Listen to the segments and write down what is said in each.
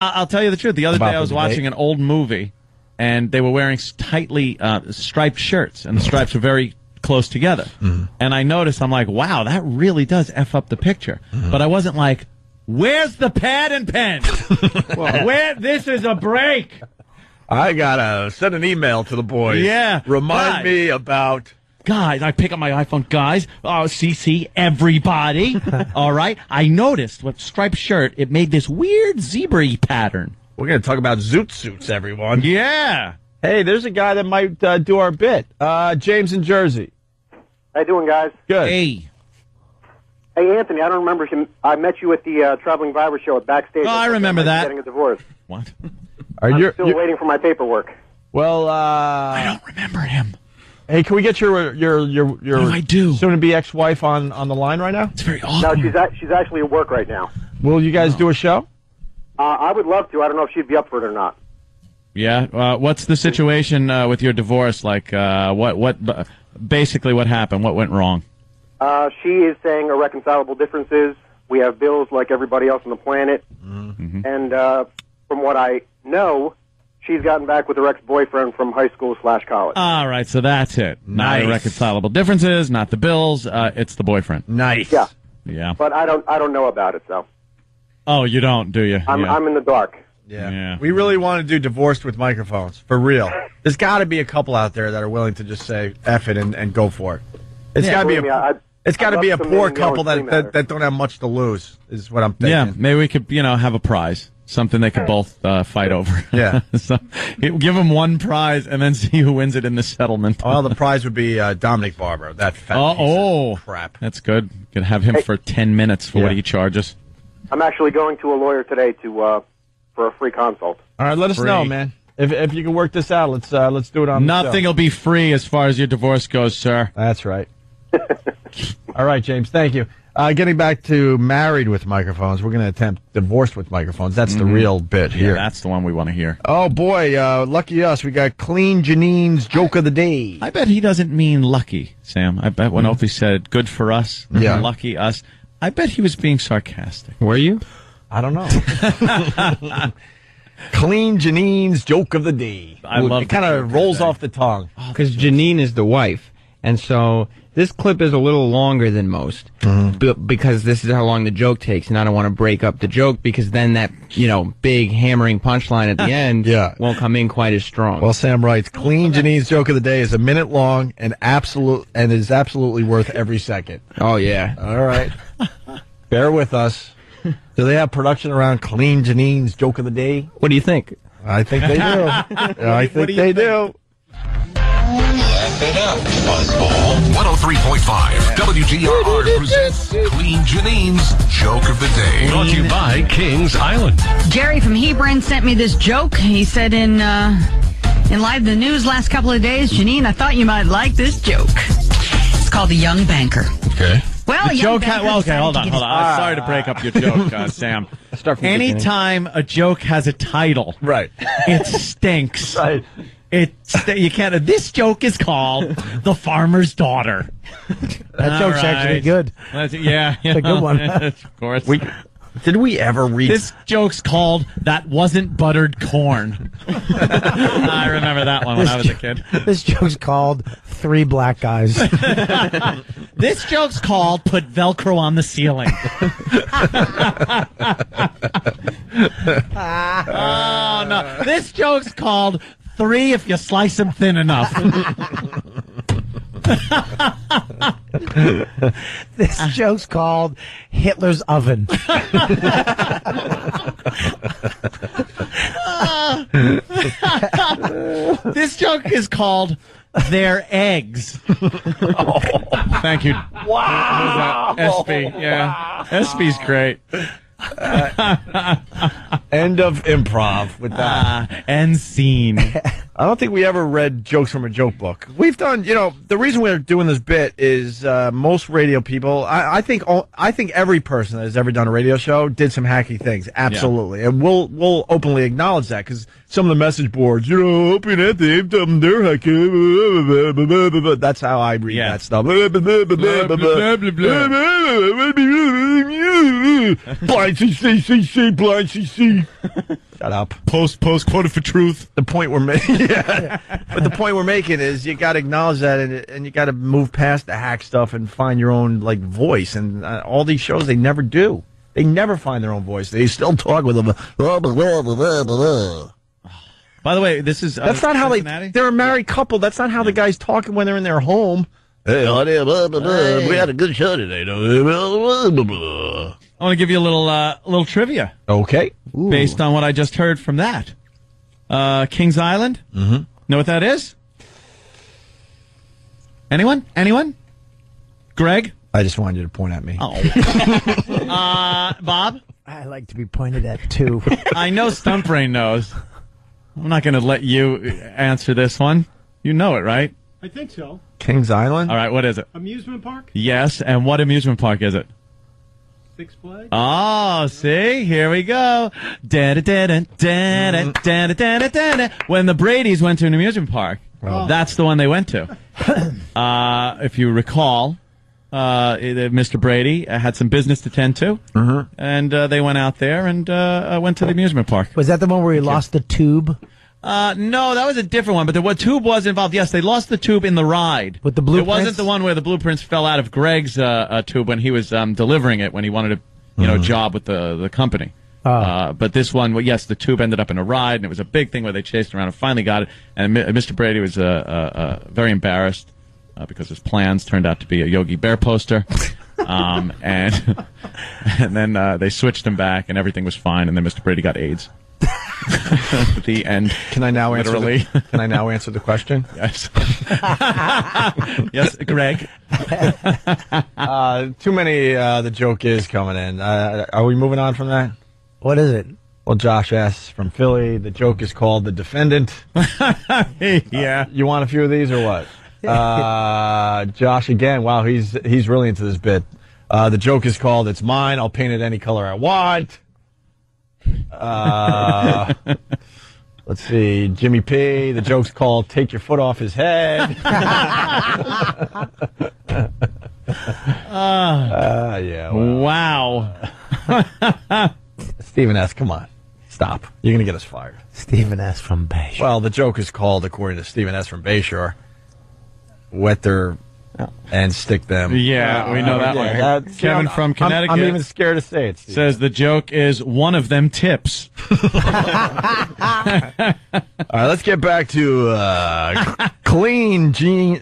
I'll tell you the truth. The other day I was watching an old movie, and they were wearing tightly striped shirts, and the stripes were very close together. And I noticed, I'm like, wow, that really does F up the picture. But I wasn't like, where's the pad and pen? This is a break. I gotta send an email to the boys. Yeah. Remind me about... Guys, I pick up my iPhone. Guys, CC, everybody. All right? I noticed with striped shirt, it made this weird zebra-y pattern. We're going to talk about zoot suits, everyone. Yeah. Hey, there's a guy that might do our bit. James in Jersey. How you doing, guys? Good. Hey. Hey, Anthony, I don't remember him. I met you at the Traveling Viber show at Backstage. Oh, I remember that. Getting a divorce. What? I'm still waiting for my paperwork. Well, I don't remember him. Hey, can we get your What do I do? soon-to-be ex-wife on the line right now? It's very awkward. No, she's actually at work right now. Will you guys do a show? I would love to. I don't know if she'd be up for it or not. Yeah. What's the situation with your divorce? Like, basically what happened? What went wrong? She is saying irreconcilable differences. We have bills like everybody else on the planet. And from what I know, she's gotten back with her ex-boyfriend from high school/college. All right, so that's it. Not irreconcilable differences, not the bills. It's the boyfriend. Nice. Yeah. Yeah. But I don't know about it, so. Oh, you don't, do you? I'm in the dark. Yeah. We really want to do Divorced with Microphones, for real. There's got to be a couple out there that are willing to just say F it and go for it. It's got to be a poor couple that don't have much to lose, is what I'm thinking. Yeah, maybe we could, have a prize. Something they could both fight over. Yeah. So, give them one prize and then see who wins it in the settlement. Well, the prize would be Dominic Barbaro, that fat piece of crap. That's good. Could have him for 10 minutes for what he charges. I'm actually going to a lawyer today for a free consult. All right, let us know, man. If you can work this out, let's do it on the show. Nothing will be free as far as your divorce goes, sir. That's right. All right, James, thank you. Getting back to Married with Microphones, we're going to attempt Divorced with Microphones. That's the real bit here. Yeah, that's the one we want to hear. Oh, boy, lucky us. We got Clean Janeen's Joke of the Day. I bet he doesn't mean lucky, Sam. I bet when Opie said good for us, lucky us, I bet he was being sarcastic. Were you? I don't know. Clean Janeen's Joke of the Day. It kind of rolls off the tongue. Because Janeen is the wife. And so this clip is a little longer than most because this is how long the joke takes. And I don't want to break up the joke because then that, big hammering punchline at the end won't come in quite as strong. Well, Sam writes, Clean Janeen's Joke of the Day is a minute long and is absolutely worth every second. Oh, yeah. All right. Bear with us. Do they have production around Clean Janeen's Joke of the Day? What do you think? I think they do. I think they do. Wrap it up, Buzzball. 103.5 WGRR presents Clean Janeen's Joke of the Day. Brought to you by Kings Island. Jerry from Hebron sent me this joke. He said in Live the News last couple of days, Janeen, I thought you might like this joke. It's called The Young Banker. Okay. Well, the joke okay, hold on. I'm sorry to break up your joke, Sam. Anytime a joke has a title, it stinks. Right. You can't. This joke is called "The Farmer's Daughter." That joke's actually good. It's a good one. Of course. Did we ever read this? Joke's called "That Wasn't Buttered Corn." I remember that one when I was a kid. This joke's called Three Black Guys. This joke's called "Put Velcro on the Ceiling." Oh no! This joke's called "Three If You Slice Them Thin Enough." This joke's called Hitler's Oven. This joke is called Their Eggs. Thank you. Wow. SB, yeah. SB's great. End of improv with that. End scene. All I don't think we ever read jokes from a joke book. We've done, the reason we're doing this bit is most radio people, I think every person that has ever done a radio show did some hacky things. Absolutely. Yeah. And we'll openly acknowledge that because some of the message boards, Opie and Anthony, they're hacky. That's how I read that stuff. Blind CC, blind CC. Shut up. Post quoted for truth. The point we're making, but the point we're making is you got to acknowledge that, and you got to move past the hack stuff and find your own voice. And all these shows, they never do. They never find their own voice. They still talk with them. By the way, this is that's not how they're a married couple. That's not how the guys talking when they're in their home. Hey, honey, we had a good show today. I want to give you a little trivia. Okay. Ooh. Based on what I just heard from that. Kings Island? Mm-hmm. Know what that is? Anyone? Greg? I just wanted you to point at me. Oh. Bob? I like to be pointed at, too. I know Stunt Brain knows. I'm not going to let you answer this one. You know it, right? I think so. Kings Island? All right, what is it? Amusement park? Yes, and what amusement park is it? Six Flags? Oh, see? Here we go. When the Bradys went to an amusement park, that's the one they went to. If you recall, Mr. Brady had some business to tend to, and they went out there and went to the amusement park. Was that the one where he lost the tube? No, that was a different one, but the tube was involved. Yes, they lost the tube in the ride. With the blueprints? It wasn't the one where the blueprints fell out of Greg's tube when he was delivering it, when he wanted a job with the company. But this one, yes, the tube ended up in a ride, and it was a big thing where they chased around and finally got it. And Mr. Brady was very embarrassed because his plans turned out to be a Yogi Bear poster. And then they switched him back, and everything was fine, and then Mr. Brady got AIDS. At the end. Can I now answer the question? Yes. Yes, Greg. Too many the joke is coming in. Are we moving on from that? What is it? Well, Josh asks from Philly. The joke is called The Defendant. Yeah. You want a few of these or what? Josh again. Wow, he's really into this bit. The joke is called It's Mine. I'll paint it any color I want. Let's see, Jimmy P. The joke's called "Take Your Foot Off His Head." Yeah. Wow. Stephen S. Come on, stop. You're gonna get us fired. Stephen S. from Bayshore. Well, the joke is called, according to Stephen S. from Bayshore, "Wet their and stick them." Yeah, we know that one. Kevin from Connecticut. I'm even scared to say it, Steve. Says the joke is one of them tips. All right, let's get back to Clean Janeen,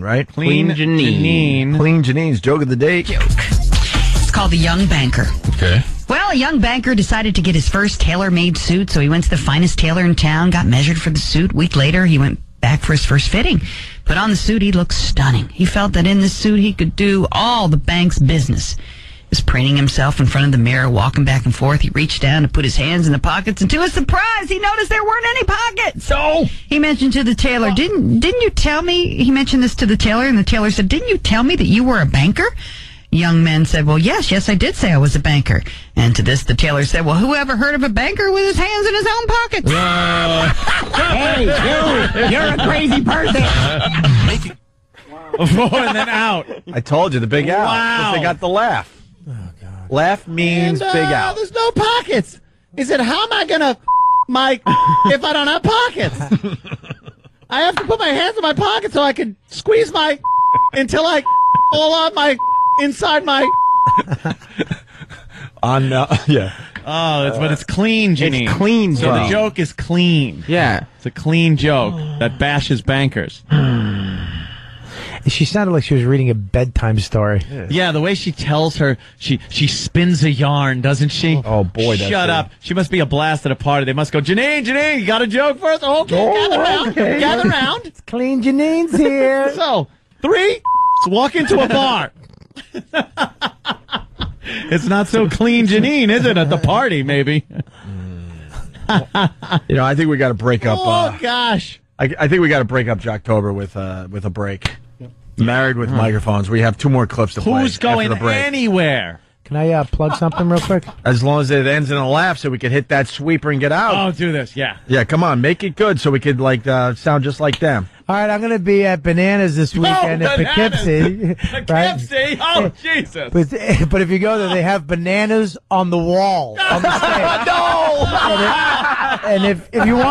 right? Clean Janeen. Clean Janeen's joke of the day. Joke. It's called The Young Banker. Okay. Well, a young banker decided to get his first tailor-made suit, so he went to the finest tailor in town, got measured for the suit. A week later, he went back for his first fitting. Put on the suit, he looked stunning. He felt that in this suit, he could do all the bank's business. He was preening himself in front of the mirror, walking back and forth. He reached down to put his hands in the pockets, and to his surprise, he noticed there weren't any pockets. So he mentioned to the tailor, didn't you tell me, he mentioned this to the tailor, and the tailor said, didn't you tell me that you were a banker? Young man said, well, yes, I did say I was a banker. And to this, the tailor said, well, who ever heard of a banker with his hands in his own pockets? Hey, you're a crazy person. And then out. I told you, the big out. Wow. They got the laugh. Oh, God. Laugh means big out. There's no pockets. He said, how am I going to, if I don't have pockets? I have to put my hands in my pocket so I can squeeze until I fall on inside my. Yeah. Oh, but it's clean, Janeen. It's clean, so the joke is clean. Yeah. It's a clean joke that bashes bankers. She sounded like she was reading a bedtime story. Yeah, the way she tells her, she spins a yarn, doesn't she? Oh, boy. Shut up. She must be a blast at a party. They must go, Janeen, you got a joke for us? Okay, gather round. It's Clean Janeen's here. So, 3 walk into a bar. It's not so clean, Janeen, is it, at the party, maybe? I think we got to break up. Oh gosh. I think we got to break up Jocktober with a break. Yep. Married with microphones. We have 2 more clips to play. Who's going after the break. anywhere? Can I plug something real quick? As long as it ends in a laugh, so we can hit that sweeper and get out. Oh, do this, yeah. Yeah, come on, make it good so we could sound just like them. All right, I'm going to be at Bananas this weekend at Poughkeepsie. Poughkeepsie? Oh, Jesus. But if you go there, they have bananas on the wall. On the stage. No! And if you want